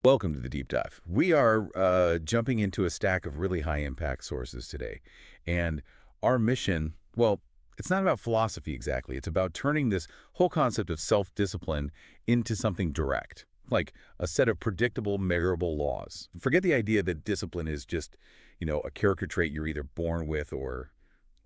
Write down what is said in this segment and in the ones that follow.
Welcome to the deep dive. We are jumping into a stack of really high impact sources today. And our mission, well, it's not about philosophy exactly. It's about turning this whole concept of self-discipline into something direct, like a set of predictable, measurable laws. Forget the idea that discipline is just, a character trait you're either born with or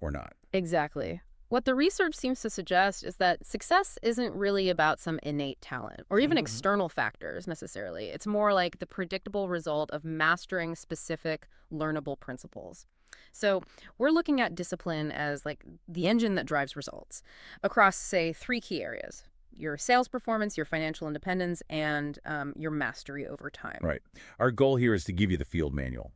not. Exactly. What the research seems to suggest is that success isn't really about some innate talent or even external factors necessarily. It's more like the predictable result of mastering specific learnable principles. So, we're looking at discipline as like the engine that drives results across, say, three key areas: your sales performance, your financial independence, and your mastery over time. Right. Our goal here is to give you the field manual,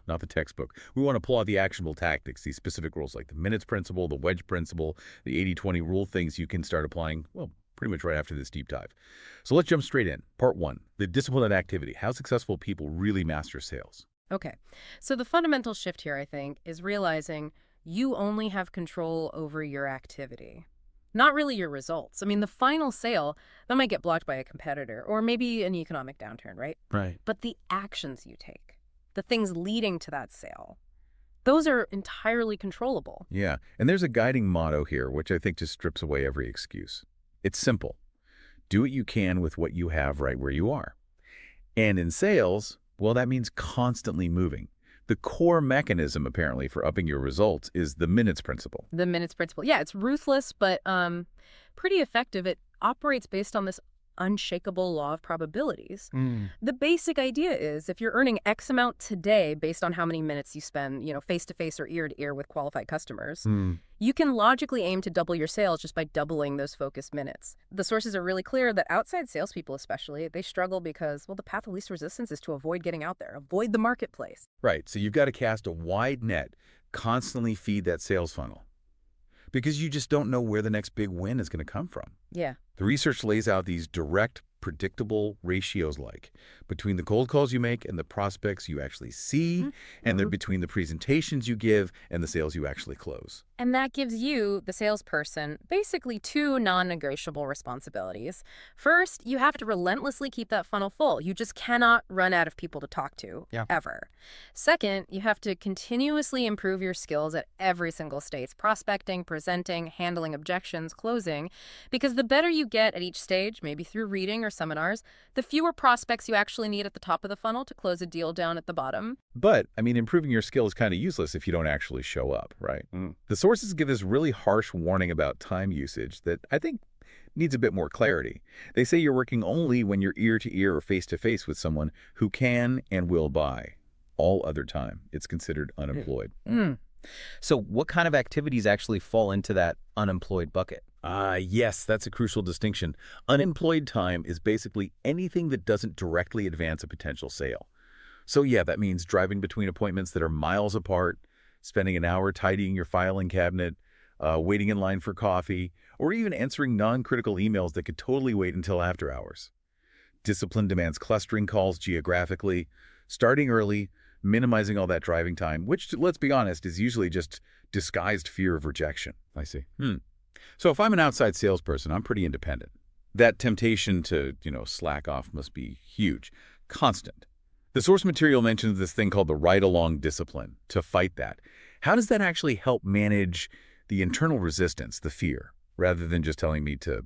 not the textbook. We want to pull out the actionable tactics, these specific rules like the minutes principle, the wedge principle, the 80-20 rule, things you can start applying, well, pretty much right after this deep dive. So let's jump straight in. Part one, the disciplined activity, how successful people really master sales. Okay. So the fundamental shift here, I think, is realizing you only have control over your activity, not really your results. I mean, the final sale, that might get blocked by a competitor or maybe an economic downturn, right? Right. But the actions you take, the things leading to that sale, those are entirely controllable. Yeah. And there's a guiding motto here, which I think just strips away every excuse. It's simple. Do what you can with what you have right where you are. And in sales, well, that means constantly moving. The core mechanism, apparently, for upping your results is the minutes principle. The minutes principle. Yeah, it's ruthless, but pretty effective. It operates based on this unshakable law of probabilities. The basic idea is if you're earning X amount today based on how many minutes you spend, face to face or ear to ear with qualified customers, Hmm. you can logically aim to double your sales just by doubling those focused minutes. The sources are really clear that outside salespeople, especially, they struggle because, well, the path of least resistance is to avoid getting out there, avoid the marketplace. Right. So you've got to cast a wide net, constantly feed that sales funnel because you just don't know where the next big win is going to come from. Yeah. The research lays out these direct, predictable ratios like between the cold calls you make and the prospects you actually see, and they're Mhm. between the presentations you give and the sales you actually close. And that gives you, the salesperson, basically two non-negotiable responsibilities. First, you have to relentlessly keep that funnel full. You just cannot run out of people to talk to, Yeah. ever. Second, you have to continuously improve your skills at every single stage: prospecting, presenting, handling objections, closing. Because the better you get at each stage, maybe through reading or seminars, the fewer prospects you actually need at the top of the funnel to close a deal down at the bottom. But, I mean, improving your skill is kind of useless if you don't actually show up, right? The sources give this really harsh warning about time usage that I think needs a bit more clarity. They say you're working only when you're ear to ear or face to face with someone who can and will buy. All other time, it's considered unemployed. Mm. So what kind of activities actually fall into that unemployed bucket? Yes, that's a crucial distinction. Unemployed time is basically anything that doesn't directly advance a potential sale. So yeah, that means driving between appointments that are miles apart, spending an hour tidying your filing cabinet, waiting in line for coffee, or even answering non-critical emails that could totally wait until after hours. Discipline demands clustering calls geographically, starting early, minimizing all that driving time, which, let's be honest, is usually just disguised fear of rejection. I see. So if I'm an outside salesperson, I'm pretty independent. That temptation to, slack off must be huge, constant. The source material mentions this thing called the ride-along discipline to fight that. How does that actually help manage the internal resistance, the fear, rather than just telling me to,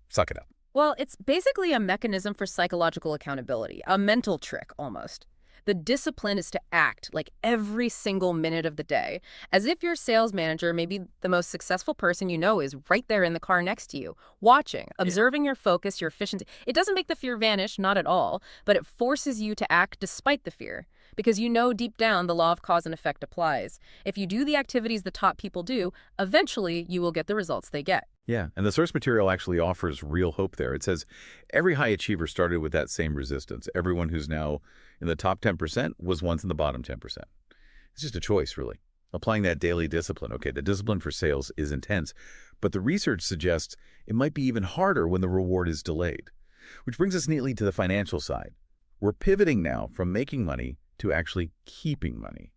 suck it up? Well, it's basically a mechanism for psychological accountability, a mental trick almost. The discipline is to act like every single minute of the day, as if your sales manager, maybe the most successful person you know, is right there in the car next to you, watching, observing your focus, your efficiency. It doesn't make the fear vanish, not at all, but it forces you to act despite the fear, because you know deep down the law of cause and effect applies. If you do the activities the top people do, eventually you will get the results they get. Yeah, and the source material actually offers real hope there. It says every high achiever started with that same resistance. Everyone who's now in the top 10% was once in the bottom 10%. It's just a choice, really. Applying that daily discipline. Okay, the discipline for sales is intense, but the research suggests it might be even harder when the reward is delayed. Which brings us neatly to the financial side. We're pivoting now from making money to actually keeping money.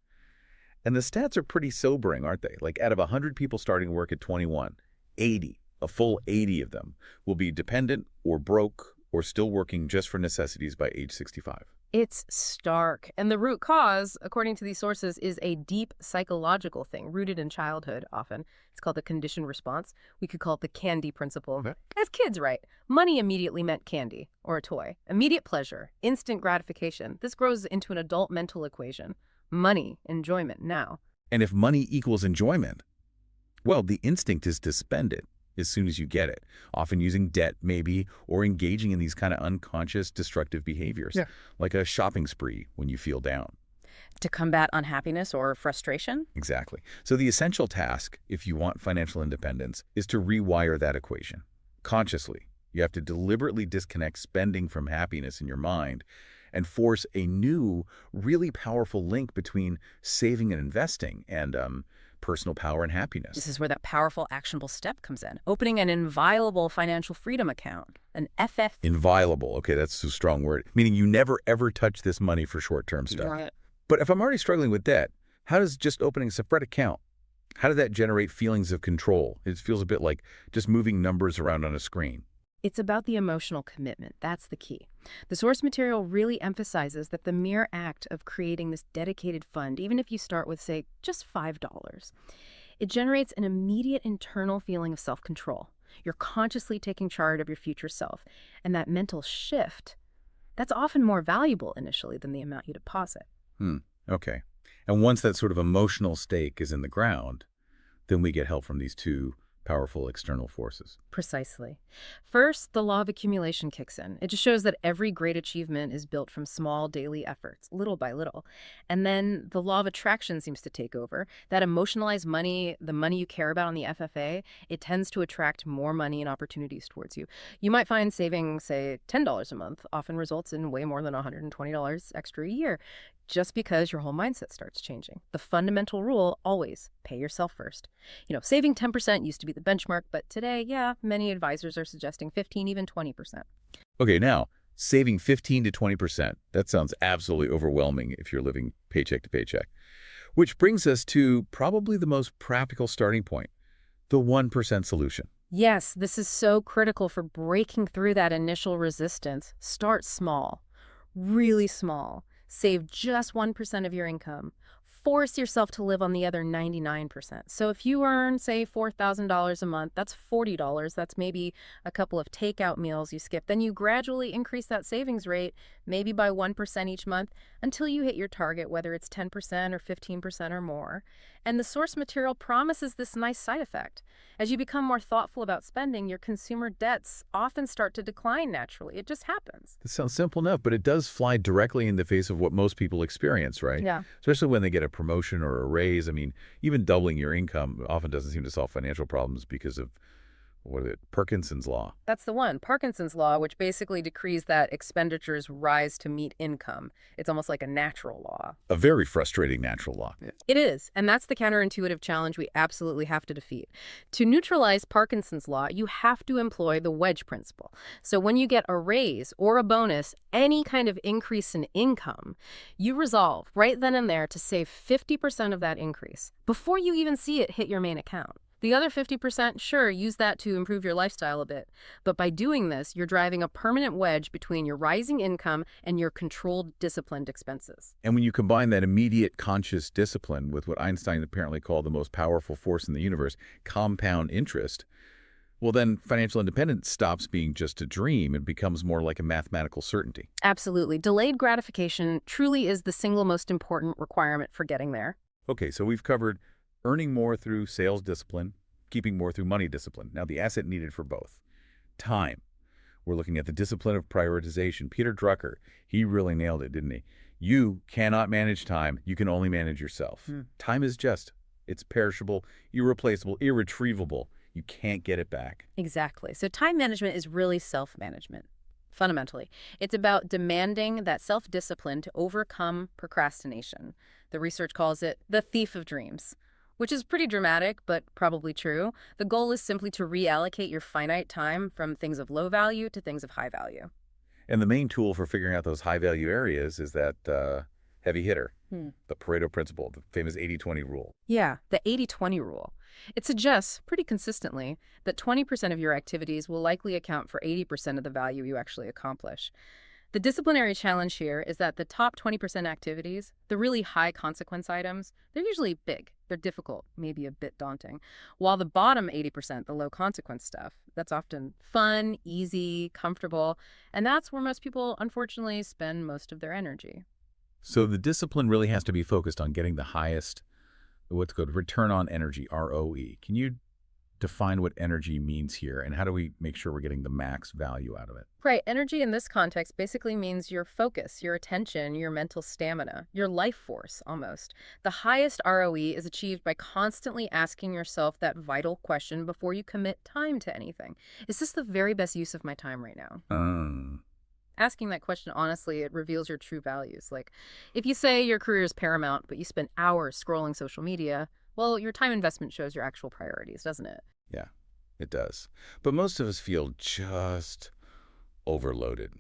And the stats are pretty sobering, aren't they? Like out of 100 people starting work at 21, 80, a full 80 of them, will be dependent or broke or still working just for necessities by age 65. It's stark. And the root cause, according to these sources, is a deep psychological thing rooted in childhood often. It's called the conditioned response. We could call it the candy principle. Okay. As kids, right? Money immediately meant candy or a toy. Immediate pleasure, instant gratification. This grows into an adult mental equation. Money, enjoyment now. And if money equals enjoyment, well, the instinct is to spend it as soon as you get it, often using debt maybe, or engaging in these kind of unconscious destructive behaviors, like a shopping spree when you feel down. To combat unhappiness or frustration? Exactly. So the essential task, if you want financial independence, is to rewire that equation. Consciously, you have to deliberately disconnect spending from happiness in your mind and force a new, really powerful link between saving and investing and personal power and happiness. This is where that powerful, actionable step comes in. Opening an inviolable financial freedom account, an FF. Inviolable. Okay, that's a strong word. Meaning you never, ever touch this money for short-term stuff. Right. But if I'm already struggling with debt, how does just opening a separate account, how does that generate feelings of control? It feels a bit like just moving numbers around on a screen. It's about the emotional commitment. That's the key. The source material really emphasizes that the mere act of creating this dedicated fund, even if you start with, say, just $5, it generates an immediate internal feeling of self-control. You're consciously taking charge of your future self. And that mental shift, that's often more valuable initially than the amount you deposit. Okay. And once that sort of emotional stake is in the ground, then we get help from these two powerful external forces. Precisely. First, the law of accumulation kicks in. It just shows that every great achievement is built from small daily efforts, little by little. And then the law of attraction seems to take over. That emotionalized money, the money you care about on the FFA, it tends to attract more money and opportunities towards you. You might find saving, say, $10 a month often results in way more than $120 extra a year, just because your whole mindset starts changing. The fundamental rule, always pay yourself first. You know, saving 10% used to be the benchmark, but today, many advisors are suggesting 15, even 20%. Okay, now, saving 15 to 20%, that sounds absolutely overwhelming if you're living paycheck to paycheck. Which brings us to probably the most practical starting point, the 1% solution. Yes, this is so critical for breaking through that initial resistance. Start small, really small. Save just 1% of your income. Force yourself to live on the other 99%. So if you earn, say, $4,000 a month, that's $40. That's maybe a couple of takeout meals you skip. Then you gradually increase that savings rate, maybe by 1% each month, until you hit your target, whether it's 10% or 15% or more. And the source material promises this nice side effect. As you become more thoughtful about spending, your consumer debts often start to decline naturally. It just happens. That sounds simple enough, but it does fly directly in the face of what most people experience, right? Yeah. Especially when they get a promotion or a raise. I mean, even doubling your income often doesn't seem to solve financial problems because of, what is it, Parkinson's law. That's the one, Parkinson's law, which basically decrees that expenditures rise to meet income. It's almost like a natural law. A very frustrating natural law. It is, and that's the counterintuitive challenge we absolutely have to defeat. To neutralize Parkinson's law, you have to employ the wedge principle. So when you get a raise or a bonus, any kind of increase in income, you resolve right then and there to save 50% of that increase before you even see it hit your main account. The other 50%, sure, use that to improve your lifestyle a bit. But by doing this, you're driving a permanent wedge between your rising income and your controlled, disciplined expenses. And when you combine that immediate conscious discipline with what Einstein apparently called the most powerful force in the universe, compound interest, well, then financial independence stops being just a dream and becomes more like a mathematical certainty. Absolutely. Delayed gratification truly is the single most important requirement for getting there. Okay, so we've covered earning more through sales discipline, keeping more through money discipline. Now, the asset needed for both. Time. We're looking at the discipline of prioritization. Peter Drucker, he really nailed it, didn't he? You cannot manage time. You can only manage yourself. Time is it's perishable, irreplaceable, irretrievable. You can't get it back. Exactly. So time management is really self-management. Fundamentally, it's about demanding that self-discipline to overcome procrastination. The research calls it the thief of dreams, which is pretty dramatic, but probably true. The goal is simply to reallocate your finite time from things of low value to things of high value. And the main tool for figuring out those high-value areas is that heavy hitter, The Pareto principle, the famous 80-20 rule. Yeah, the 80-20 rule. It suggests, pretty consistently, that 20% of your activities will likely account for 80% of the value you actually accomplish. The disciplinary challenge here is that the top 20% activities, the really high consequence items, they're usually big. They're difficult, maybe a bit daunting. While the bottom 80%, the low consequence stuff, that's often fun, easy, comfortable, and that's where most people, unfortunately, spend most of their energy. So the discipline really has to be focused on getting the highest, what's called return on energy, ROE. Can you define what energy means here, and how do we make sure we're getting the max value out of it? Right, energy in this context basically means your focus, your attention, your mental stamina, your life force, almost. The highest ROE is achieved by constantly asking yourself that vital question before you commit time to anything. Is this the very best use of my time right now? Asking that question honestly, it reveals your true values. Like, if you say your career is paramount, but you spend hours scrolling social media, well, your time investment shows your actual priorities, doesn't it? Yeah, it does. But most of us feel just overloaded.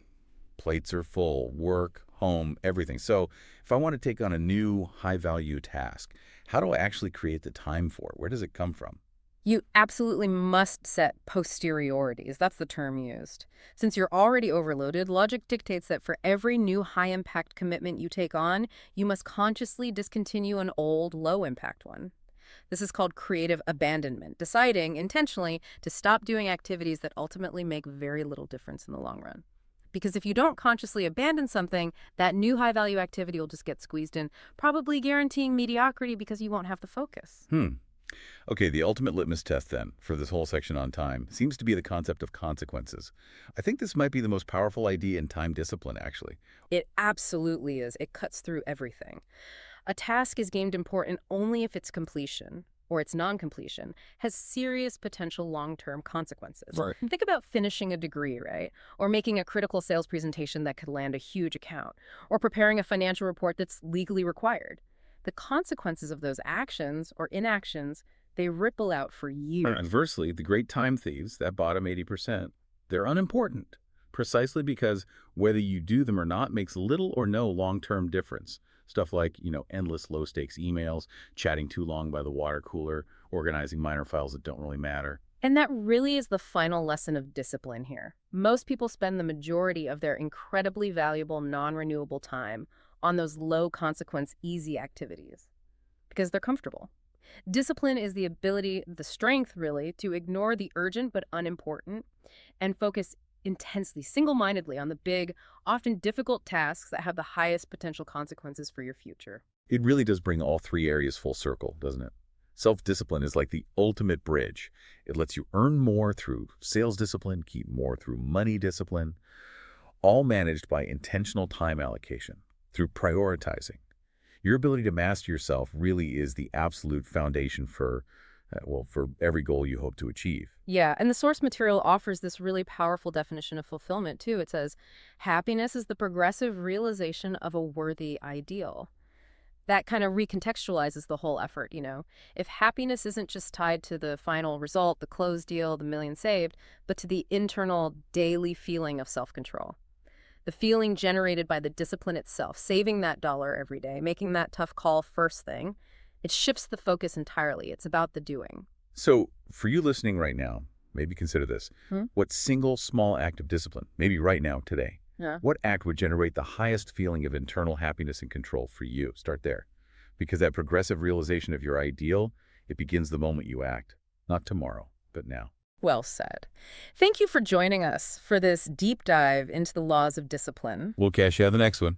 Plates are full, work, home, everything. So if I want to take on a new high-value task, how do I actually create the time for it? Where does it come from? You absolutely must set posteriorities. That's the term used. Since you're already overloaded, logic dictates that for every new high-impact commitment you take on, you must consciously discontinue an old, low-impact one. This is called creative abandonment, deciding intentionally to stop doing activities that ultimately make very little difference in the long run. Because if you don't consciously abandon something, that new high-value activity will just get squeezed in, probably guaranteeing mediocrity because you won't have the focus. Okay, the ultimate litmus test then for this whole section on time seems to be the concept of consequences. I think this might be the most powerful idea in time discipline, actually. It absolutely is. It cuts through everything. A task is deemed important only if its completion, or its non-completion, has serious potential long-term consequences. Right. Think about finishing a degree, right? Or making a critical sales presentation that could land a huge account, or preparing a financial report that's legally required. The consequences of those actions or inactions, they ripple out for years. Conversely, the great time thieves, that bottom 80%, they're unimportant, precisely because whether you do them or not makes little or no long-term difference. Stuff like, endless low-stakes emails, chatting too long by the water cooler, organizing minor files that don't really matter. And that really is the final lesson of discipline here. Most people spend the majority of their incredibly valuable non-renewable time on those low-consequence, easy activities because they're comfortable. Discipline is the ability, the strength really, to ignore the urgent but unimportant and focus intensely, single-mindedly on the big, often difficult tasks that have the highest potential consequences for your future. It really does bring all three areas full circle, doesn't it? Self-discipline is like the ultimate bridge. It lets you earn more through sales discipline, keep more through money discipline, all managed by intentional time allocation, through prioritizing. Your ability to master yourself really is the absolute foundation for every goal you hope to achieve. Yeah, and the source material offers this really powerful definition of fulfillment, too. It says, happiness is the progressive realization of a worthy ideal. That kind of recontextualizes the whole effort, If happiness isn't just tied to the final result, the closed deal, the million saved, but to the internal daily feeling of self-control. The feeling generated by the discipline itself, saving that dollar every day, making that tough call first thing, it shifts the focus entirely. It's about the doing. So for you listening right now, maybe consider this. What single small act of discipline, maybe right now, today, what act would generate the highest feeling of internal happiness and control for you? Start there. Because that progressive realization of your ideal, it begins the moment you act. Not tomorrow, but now. Well said. Thank you for joining us for this deep dive into the laws of discipline. We'll catch you on the next one.